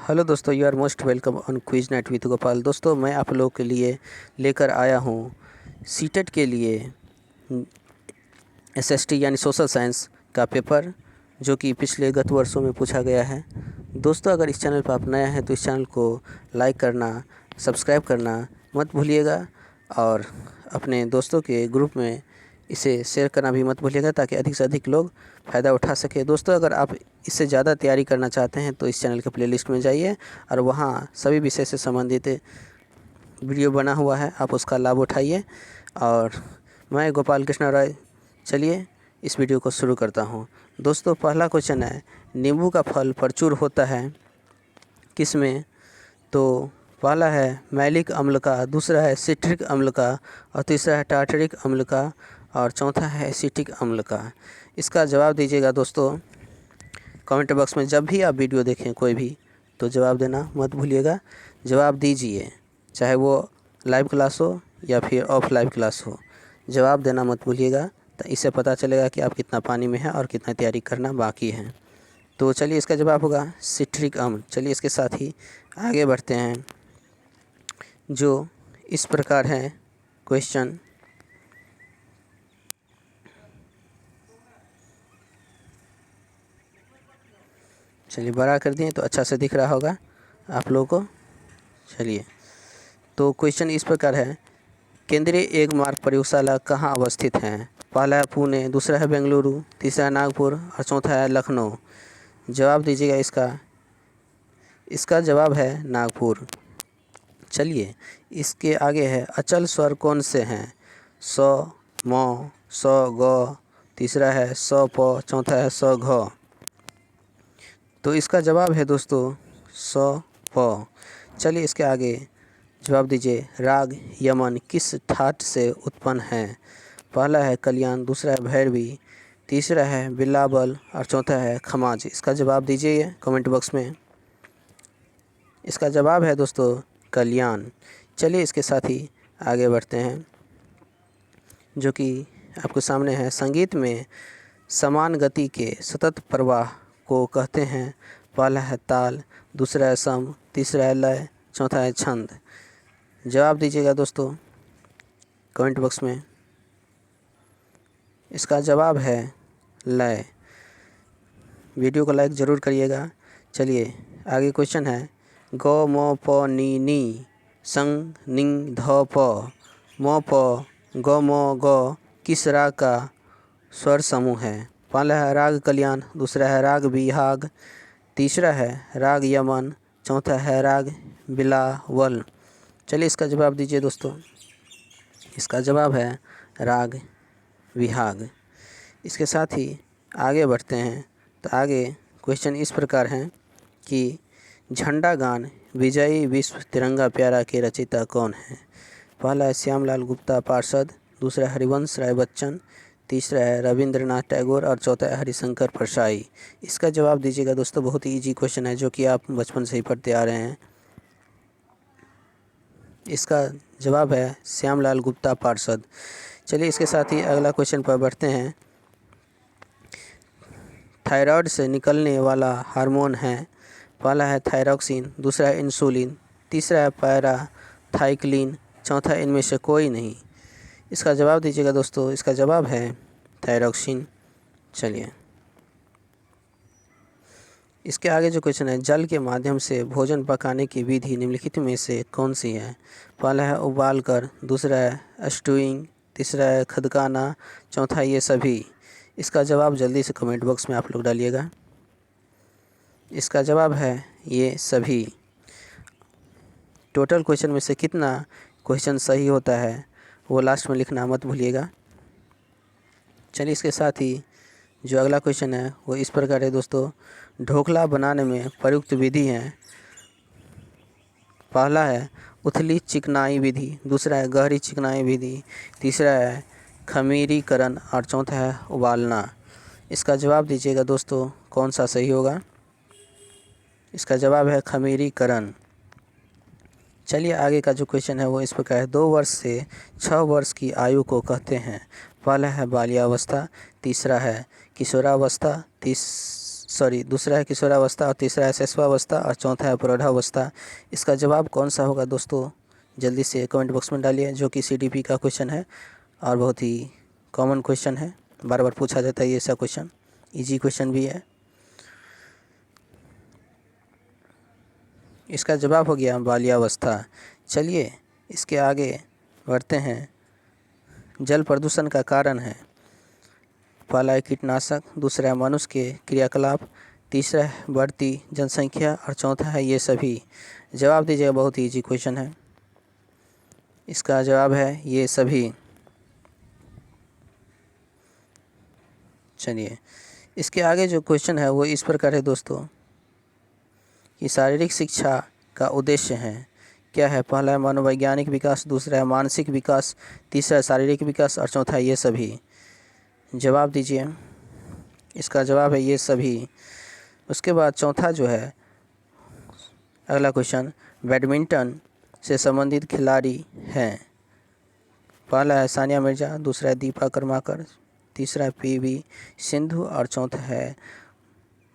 Hello दोस्तों, you are most welcome on quiz night with Gopal. दोस्तों, मैं आप लोगों के लिए लेकर आया हूँ सीटेट के लिए एसएसटी यानी सोशल साइंस का पेपर, जो कि पिछले गत वर्षों में पूछा गया है। दोस्तों, अगर इस चैनल पर आप नए हैं तो इस चैनल को लाइक करना, सब्सक्राइब करना मत भूलिएगा और अपने दोस्तों के ग्रुप में इसे शेयर करना भी मत भूलिएगा, ताकि अधिक से अधिक लोग फ़ायदा उठा सके। दोस्तों, अगर आप इससे ज़्यादा तैयारी करना चाहते हैं तो इस चैनल के प्लेलिस्ट में जाइए और वहाँ सभी विषय से संबंधित वीडियो बना हुआ है, आप उसका लाभ उठाइए। और मैं गोपाल कृष्ण राय, चलिए इस वीडियो को शुरू करता हूँ। दोस्तों, पहला क्वेश्चन है, नींबू का फल प्रचुर होता है किस में? तो पहला है मैलिक अम्ल का, दूसरा है सिट्रिक अम्ल का, और तीसरा है टार्टरिक अम्ल का, और चौथा है एसिटिक अम्ल का। इसका जवाब दीजिएगा दोस्तों कमेंट बॉक्स में। जब भी आप वीडियो देखें कोई भी, तो जवाब देना मत भूलिएगा। जवाब दीजिए, चाहे वो लाइव क्लास हो या फिर ऑफ लाइव क्लास हो, जवाब देना मत भूलिएगा। तो इससे पता चलेगा कि आप कितना पानी में हैं और कितना तैयारी करना बाकी है। तो चलिए, इसका जवाब होगा सिट्रिक अम्ल। चलिए इसके साथ ही आगे बढ़ते हैं, जो इस प्रकार है क्वेश्चन। चलिए बड़ा कर दिए तो अच्छा से दिख रहा होगा आप लोगों को। चलिए, तो क्वेश्चन इस प्रकार है, केंद्रीय एग मार्ग प्रयोगशाला कहाँ अवस्थित है? पहला है पुणे, दूसरा है बेंगलुरु, तीसरा है नागपुर और चौथा है लखनऊ। जवाब दीजिएगा इसका जवाब है नागपुर। चलिए, इसके आगे है, अचल स्वर कौन से हैं? स, म, स, ग, तीसरा है स, प, चौथा है स, घ। तो इसका जवाब है दोस्तों स, प। चलिए इसके आगे जवाब दीजिए, राग यमन किस ठाट से उत्पन्न है? पहला है कल्याण, दूसरा है भैरवी, तीसरा है बिलावल और चौथा है खमाज। इसका जवाब दीजिए कमेंट बॉक्स में। इसका जवाब है दोस्तों कल्याण। चलिए इसके साथ ही आगे बढ़ते हैं, जो कि आपके सामने है, संगीत में समान गति के सतत प्रवाह को कहते हैं? पहला है ताल, दूसरा है सम, तीसरा है लय, चौथा है छंद। जवाब दीजिएगा दोस्तों कमेंट बॉक्स में। इसका जवाब है लय। वीडियो को लाइक ज़रूर करिएगा। चलिए आगे क्वेश्चन है, ग म प नी नी संग निंग ध प म प ग म ग किस राग का स्वर समूह है? पहला है राग कल्याण, दूसरा है राग बिहाग, तीसरा है राग यमन, चौथा है राग बिलावल। चलिए इसका जवाब दीजिए दोस्तों। इसका जवाब है राग विहाग। इसके साथ ही आगे बढ़ते हैं, तो आगे क्वेश्चन इस प्रकार हैं कि झंडा गान विजयी विश्व तिरंगा प्यारा के रचयिता कौन है? पहला है श्यामलाल गुप्ता पार्षद, दूसरा है हरिवंश राय बच्चन, तीसरा है रविंद्रनाथ टैगोर और चौथा है हरिशंकर परसाई। इसका जवाब दीजिएगा दोस्तों। बहुत ही ईजी क्वेश्चन है, जो कि आप बचपन से ही पढ़ते आ रहे हैं। इसका जवाब है श्यामलाल गुप्ता पार्षद। चलिए इसके साथ ही अगला क्वेश्चन पर बढ़ते हैं, थायराइड से निकलने वाला हार्मोन है? पहला है थायरॉक्सिन, दूसरा है इंसुलिन, तीसरा है पैराथाइक्लिन, चौथा इनमें से कोई नहीं। इसका जवाब दीजिएगा दोस्तों। इसका जवाब है थायरॉक्सिन। चलिए इसके आगे जो क्वेश्चन है, जल के माध्यम से भोजन पकाने की विधि निम्नलिखित में से कौन सी है? पहला है उबाल कर, दूसरा है स्टूइंग, तीसरा है खदकाना, चौथा ये सभी। इसका जवाब जल्दी से कमेंट बॉक्स में आप लोग डालिएगा। इसका जवाब है ये सभी। टोटल क्वेश्चन में से कितना क्वेश्चन सही होता है वो लास्ट में लिखना मत भूलिएगा। चलिए इसके साथ ही जो अगला क्वेश्चन है वो इस प्रकार है दोस्तों, ढोकला बनाने में प्रयुक्त विधि है? पहला है उथली चिकनाई विधि, दूसरा है गहरी चिकनाई विधि, तीसरा है खमीरीकरण और चौथा है उबालना। इसका जवाब दीजिएगा दोस्तों कौन सा सही होगा। इसका जवाब है खमीरीकरण। चलिए आगे का जो क्वेश्चन है वो इस प्रकार है, 2 वर्ष से 6 वर्ष की आयु को कहते हैं? पहला है बाल्यावस्था, तीसरा है किशोरावस्था, दूसरा है किशोरावस्था और तीसरा है शिशुआवस्था और चौथा है प्रौढ़ावस्था। इसका जवाब कौन सा होगा दोस्तों, जल्दी से कमेंट बॉक्स में डालिए, जो कि CDP का क्वेश्चन है और बहुत ही कॉमन क्वेश्चन है, बार बार पूछा जाता है ये ऐसा क्वेश्चन, इजी क्वेश्चन भी है। इसका जवाब हो गया बाल्यावस्था। चलिए इसके आगे बढ़ते हैं। जल प्रदूषण का कारण है, पहला है कीटनाशक, दूसरा है मनुष्य के क्रियाकलाप, तीसरा है बढ़ती जनसंख्या और चौथा है ये सभी। जवाब दीजिएगा, बहुत ही इजी क्वेश्चन है। इसका जवाब है ये सभी। चलिए इसके आगे जो क्वेश्चन है वो इस प्रकार है दोस्तों कि शारीरिक शिक्षा का उद्देश्य है क्या है। पहला है मनोवैज्ञानिक विकास, दूसरा है मानसिक विकास, तीसरा है शारीरिक विकास और चौथा है ये सभी। जवाब दीजिए। इसका जवाब है ये सभी। उसके बाद चौथा जो है अगला क्वेश्चन, बैडमिंटन से संबंधित खिलाड़ी हैं। पहला है सानिया मिर्ज़ा, दूसरा है दीपा कर्माकर, तीसरा है PV सिंधु और चौथा है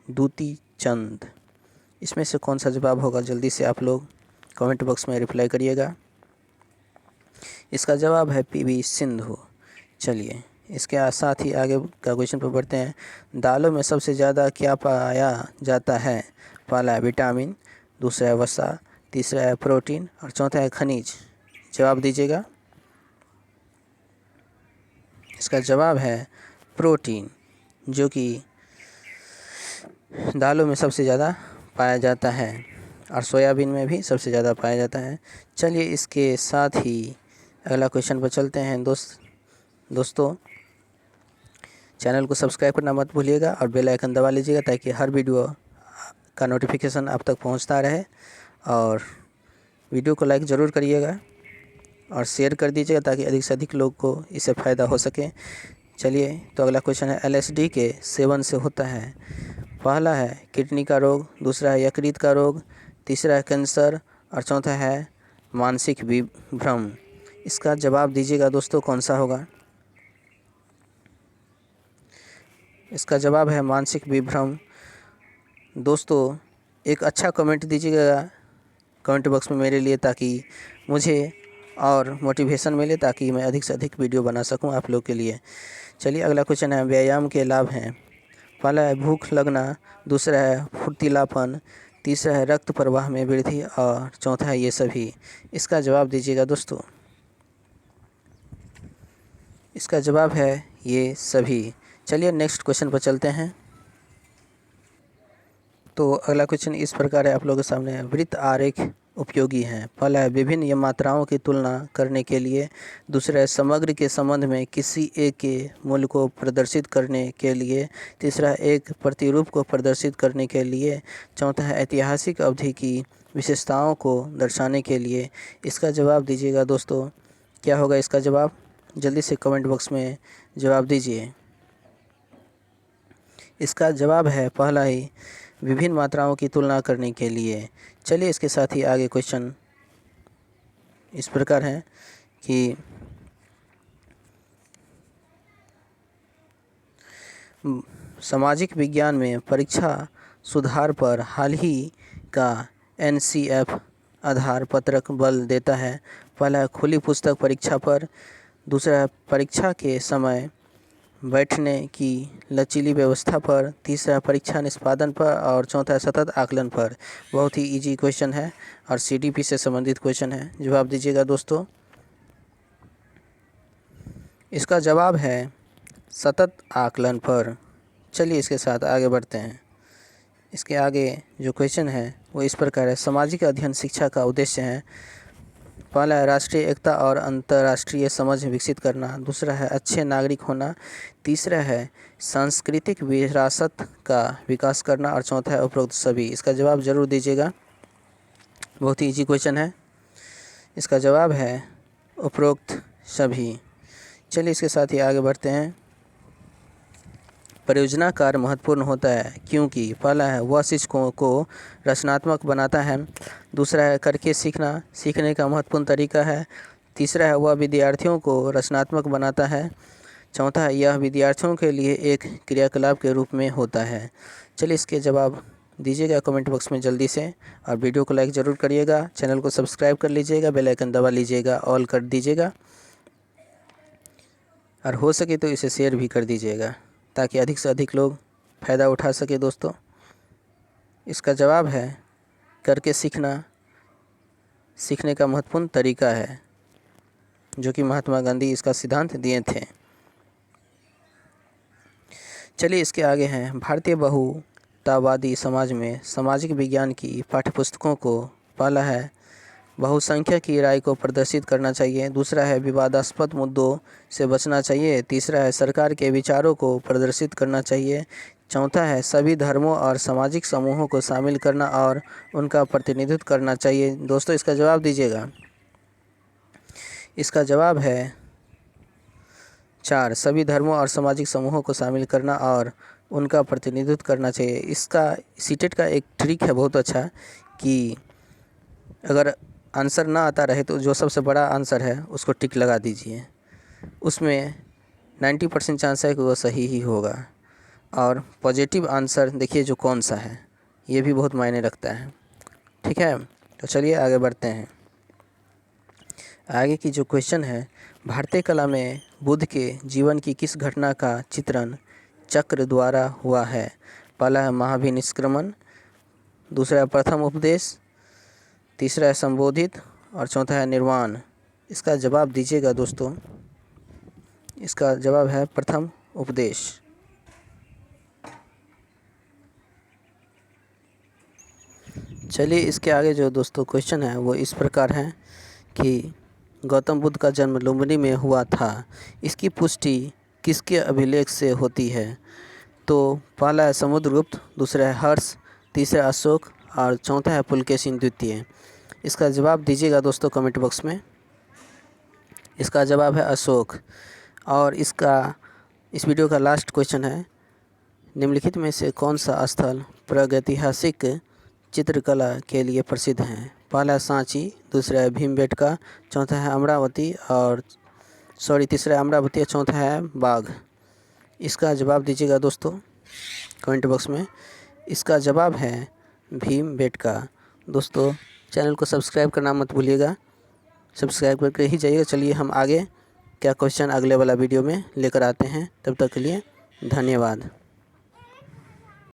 दूती चंद। इसमें से कौन सा जवाब होगा, जल्दी से आप लोग कमेंट बॉक्स में रिप्लाई करिएगा। इसका जवाब है PV सिंधु। चलिए इसके साथ ही आगे का क्वेश्चन पर बढ़ते हैं। दालों में सबसे ज़्यादा क्या पाया जाता है। पहला है विटामिन, दूसरा है वसा, तीसरा है प्रोटीन और चौथा है खनिज। जवाब दीजिएगा। इसका जवाब है प्रोटीन, जो कि दालों में सबसे ज़्यादा पाया जाता है और सोयाबीन में भी सबसे ज़्यादा पाया जाता है। चलिए इसके साथ ही अगला क्वेश्चन पर चलते हैं। दोस्तों चैनल को सब्सक्राइब करना मत भूलिएगा और बेल आइकन दबा लीजिएगा ताकि हर वीडियो का नोटिफिकेशन आप तक पहुंचता रहे। और वीडियो को लाइक ज़रूर करिएगा और शेयर कर दीजिएगा ताकि अधिक से अधिक लोग को इससे फ़ायदा हो सके। चलिए तो अगला क्वेश्चन है, LSD के सेवन से होता है। पहला है किडनी का रोग, दूसरा है यकृत का रोग, तीसरा है कैंसर और चौथा है मानसिक विभ्रम। इसका जवाब दीजिएगा दोस्तों, कौन सा होगा। इसका जवाब है मानसिक विभ्रम। दोस्तों एक अच्छा कमेंट दीजिएगा कमेंट बॉक्स में मेरे लिए, ताकि मुझे और मोटिवेशन मिले, ताकि मैं अधिक से अधिक वीडियो बना सकूं आप लोग के लिए। चलिए अगला क्वेश्चन है, व्यायाम के लाभ हैं। पहला है भूख लगना, दूसरा है फुर्तीलापन, तीसरा है रक्त प्रवाह में वृद्धि और चौथा है ये सभी। इसका जवाब दीजिएगा दोस्तों। इसका जवाब है ये सभी। चलिए नेक्स्ट क्वेश्चन पर चलते हैं। तो अगला क्वेश्चन इस प्रकार है आप लोगों के सामने, वृत्त आरेख उपयोगी हैं। पहला है विभिन्न मात्राओं की तुलना करने के लिए, दूसरा है समग्र के संबंध में किसी एक के मूल्य को प्रदर्शित करने के लिए, तीसरा है एक प्रतिरूप को प्रदर्शित करने के लिए, चौथा है ऐतिहासिक अवधि की विशेषताओं को दर्शाने के लिए। इसका जवाब दीजिएगा दोस्तों, क्या होगा इसका जवाब, जल्दी से कमेंट बॉक्स में जवाब दीजिए। इसका जवाब है पहला ही, विभिन्न मात्राओं की तुलना करने के लिए। चलिए इसके साथ ही आगे क्वेश्चन इस प्रकार है कि सामाजिक विज्ञान में परीक्षा सुधार पर हाल ही का NCF आधार पत्रक बल देता है। पहला है खुली पुस्तक परीक्षा पर, दूसरा है परीक्षा के समय बैठने की लचीली व्यवस्था पर, तीसरा परीक्षा निष्पादन पर और चौथा सतत आकलन पर। बहुत ही इजी क्वेश्चन है और CDP से संबंधित क्वेश्चन है। जवाब दीजिएगा दोस्तों। इसका जवाब है सतत आकलन पर। चलिए इसके साथ आगे बढ़ते हैं। इसके आगे जो क्वेश्चन है वो इस प्रकार है, सामाजिक अध्ययन शिक्षा का उद्देश्य है। पहला है राष्ट्रीय एकता और अंतर्राष्ट्रीय समझ विकसित करना, दूसरा है अच्छे नागरिक होना, तीसरा है सांस्कृतिक विरासत का विकास करना और चौथा है उपरोक्त सभी। इसका जवाब ज़रूर दीजिएगा, बहुत ही इजी क्वेश्चन है। इसका जवाब है उपरोक्त सभी। चलिए इसके साथ ही आगे बढ़ते हैं। परियोजना कार्य महत्वपूर्ण होता है क्योंकि पहला है वह शिक्षकों को रचनात्मक बनाता है, दूसरा है करके सीखने का महत्वपूर्ण तरीका है, तीसरा है वह विद्यार्थियों को रचनात्मक बनाता है, चौथा है यह विद्यार्थियों के लिए एक क्रियाकलाप के रूप में होता है। चलिए इसके जवाब दीजिएगा कमेंट बॉक्स में जल्दी से, और वीडियो को लाइक ज़रूर करिएगा, चैनल को सब्सक्राइब कर लीजिएगा, बेल आइकन दबा लीजिएगा, ऑल कर दीजिएगा, और हो सके तो इसे शेयर भी कर दीजिएगा ताकि अधिक से अधिक लोग फ़ायदा उठा सके। दोस्तों इसका जवाब है करके सीखने का महत्वपूर्ण तरीका है, जो कि महात्मा गांधी इसका सिद्धांत दिए थे। चलिए इसके आगे हैं, भारतीय बहुतावादी समाज में सामाजिक विज्ञान की पाठ्यपुस्तकों को पहला है बहुसंख्यक की राय को प्रदर्शित करना चाहिए, दूसरा है विवादास्पद मुद्दों से बचना चाहिए, तीसरा है सरकार के विचारों को प्रदर्शित करना चाहिए, चौथा है सभी धर्मों और सामाजिक समूहों को शामिल करना और उनका प्रतिनिधित्व करना चाहिए। दोस्तों इसका जवाब दीजिएगा। इसका जवाब है 4, सभी धर्मों और सामाजिक समूहों को शामिल करना और उनका प्रतिनिधित्व करना चाहिए। इसका सीटेट का एक ट्रिक है बहुत अच्छा, कि अगर आंसर ना आता रहे तो जो सबसे बड़ा आंसर है उसको टिक लगा दीजिए, उसमें 90% चांस है कि वो सही ही होगा। और पॉजिटिव आंसर देखिए जो कौन सा है, ये भी बहुत मायने रखता है। ठीक है, तो चलिए आगे बढ़ते हैं। आगे की जो क्वेश्चन है, भारतीय कला में बुद्ध के जीवन की किस घटना का चित्रण चक्र द्वारा हुआ है? पहला है महाभिनिष्क्रमण, दूसरा है प्रथम उपदेश, तीसरा है संबोधित, और चौथा है निर्वाण। इसका जवाब दीजिएगा दोस्तों। इसका जवाब है प्रथम उपदेश। चलिए इसके आगे जो दोस्तों क्वेश्चन है वो इस प्रकार है कि गौतम बुद्ध का जन्म लुम्बिनी में हुआ था, इसकी पुष्टि किसके अभिलेख से होती है? तो पहला है समुद्रगुप्त, दूसरा है हर्ष, तीसरा अशोक, और चौथा है पुलकेशिन द्वितीय। इसका जवाब दीजिएगा दोस्तों कमेंट बॉक्स में। इसका जवाब है अशोक। और इस वीडियो का लास्ट क्वेश्चन है, निम्नलिखित में से कौन सा स्थल प्रागैतिहासिक चित्रकला के लिए प्रसिद्ध है? पहला है सांची, दूसरा है भीमबेटका, चौथा है अमरावती, तीसरा है अमरावती और चौथा है बाघ। इसका जवाब दीजिएगा दोस्तों कमेंट बॉक्स में। इसका जवाब है भीमबेटका। दोस्तों चैनल को सब्सक्राइब करना मत भूलिएगा, सब्सक्राइब करके ही जाइएगा। चलिए हम आगे क्या क्वेश्चन अगले वाला वीडियो में लेकर आते हैं, तब तक के लिए धन्यवाद।